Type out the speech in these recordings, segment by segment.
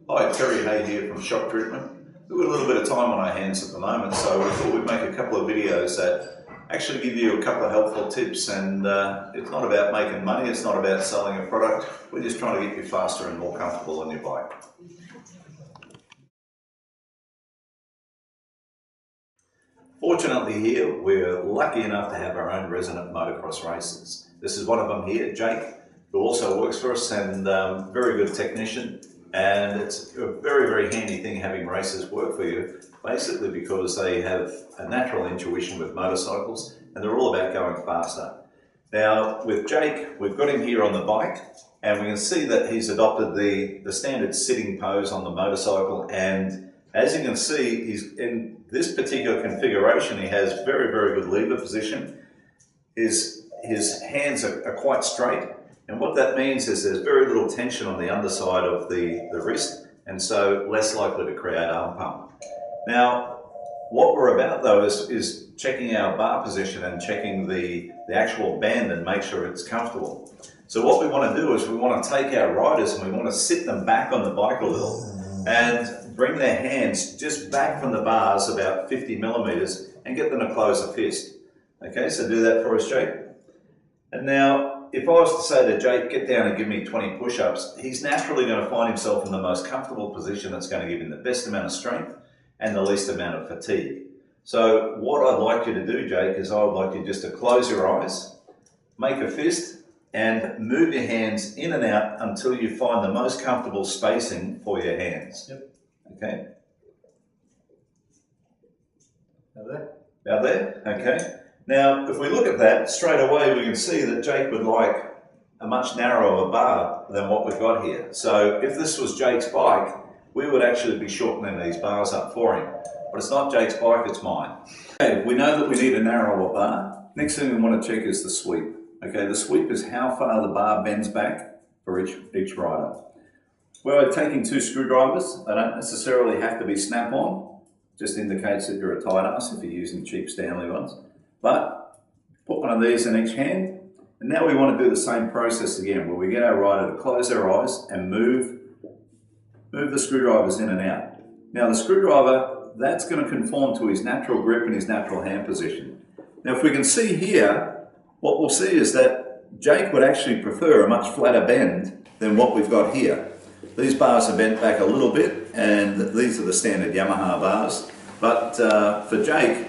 Hi, Terry Hay here from Shock Treatment. We've got a little bit of time on our hands at the moment, so we thought we'd make a couple of videos that actually give you a couple of helpful tips. And it's not about making money, it's not about selling a product. We're just trying to get you faster and more comfortable on your bike. Fortunately here, we're lucky enough to have our own resident motocross racers. This is one of them here, Jake, who also works for us and very good technician. And it's a very, very handy thing having racers work for you, basically because they have a natural intuition with motorcycles and they're all about going faster. Now with Jake, we've got him here on the bike and we can see that he's adopted the standard sitting pose on the motorcycle, and as you can see, he's in this particular configuration. He has very, very good lever position. His hands are quite straight. And what that means is there's very little tension on the underside of the wrist, and so less likely to create arm pump. Now, what we're about though is checking our bar position and checking the actual bend and make sure it's comfortable. So what we want to do is we want to take our riders and we want to sit them back on the bike a little and bring their hands just back from the bars about 50 millimeters and get them to close a fist. Okay, so do that for us, Jake. And now, if I was to say to Jake, get down and give me 20 push-ups, he's naturally going to find himself in the most comfortable position that's going to give him the best amount of strength and the least amount of fatigue. So what I'd like you to do, Jake, is I would like you just to close your eyes, make a fist, and move your hands in and out until you find the most comfortable spacing for your hands. Yep. Okay? About there? About there? Okay. Now, if we look at that, straight away we can see that Jake would like a much narrower bar than what we've got here. So if this was Jake's bike, we would actually be shortening these bars up for him. But it's not Jake's bike, it's mine. Okay, we know that we need a narrower bar. Next thing we want to check is the sweep. Okay, the sweep is how far the bar bends back for each rider. We're taking 2 screwdrivers. They don't necessarily have to be snap-on. Just indicates that you're a tight ass if you're using cheap Stanley ones. But put one of these in each hand, and now we want to do the same process again, where we get our rider to close their eyes and move the screwdrivers in and out. Now the screwdriver, that's going to conform to his natural grip and his natural hand position. Now if we can see here, what we'll see is that Jake would actually prefer a much flatter bend than what we've got here. These bars are bent back a little bit, and these are the standard Yamaha bars, but for Jake,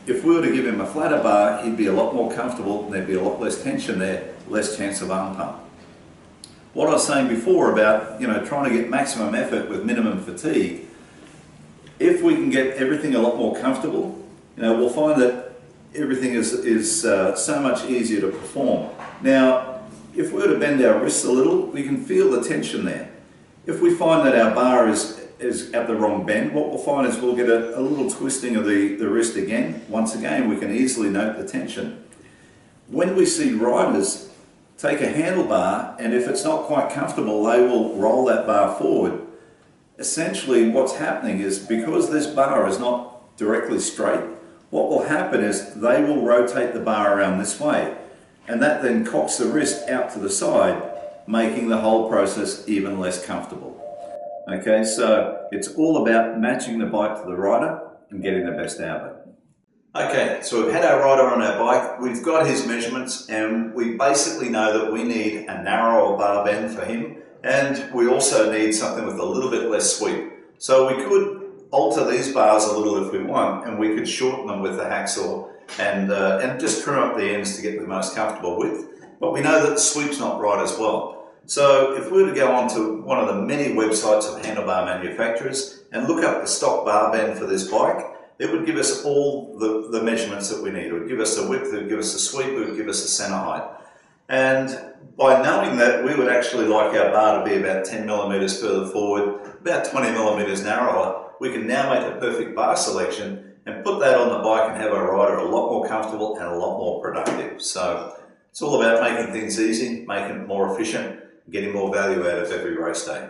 if we were to give him a flatter bar, he'd be a lot more comfortable and there'd be a lot less tension there, less chance of arm pump. What I was saying before about, trying to get maximum effort with minimum fatigue, if we can get everything a lot more comfortable, we'll find that everything is so much easier to perform. Now, if we were to bend our wrists a little, we can feel the tension there. If we find that our bar is at the wrong bend, what we'll find is we'll get a little twisting of the wrist again. Once again, we can easily note the tension. When we see riders take a handlebar, and if it's not quite comfortable, they will roll that bar forward. Essentially, what's happening is because this bar is not directly straight, what will happen is they will rotate the bar around this way, and that then cocks the wrist out to the side, making the whole process even less comfortable. Okay, so it's all about matching the bike to the rider and getting the best out of it. Okay, so we've had our rider on our bike, we've got his measurements, and we basically know that we need a narrower bar bend for him, and we also need something with a little bit less sweep. So we could alter these bars a little if we want, and we could shorten them with the hacksaw and just trim up the ends to get the most comfortable width. But we know that the sweep's not right as well. So if we were to go onto one of the many websites of handlebar manufacturers and look up the stock bar bend for this bike, it would give us all the measurements that we need. It would give us the width, it would give us the sweep, it would give us the center height. And by knowing that, we would actually like our bar to be about 10 millimeters further forward, about 20 millimeters narrower. We can now make a perfect bar selection and put that on the bike and have our rider a lot more comfortable and a lot more productive. So it's all about making things easy, making it more efficient, getting more value out of every race day.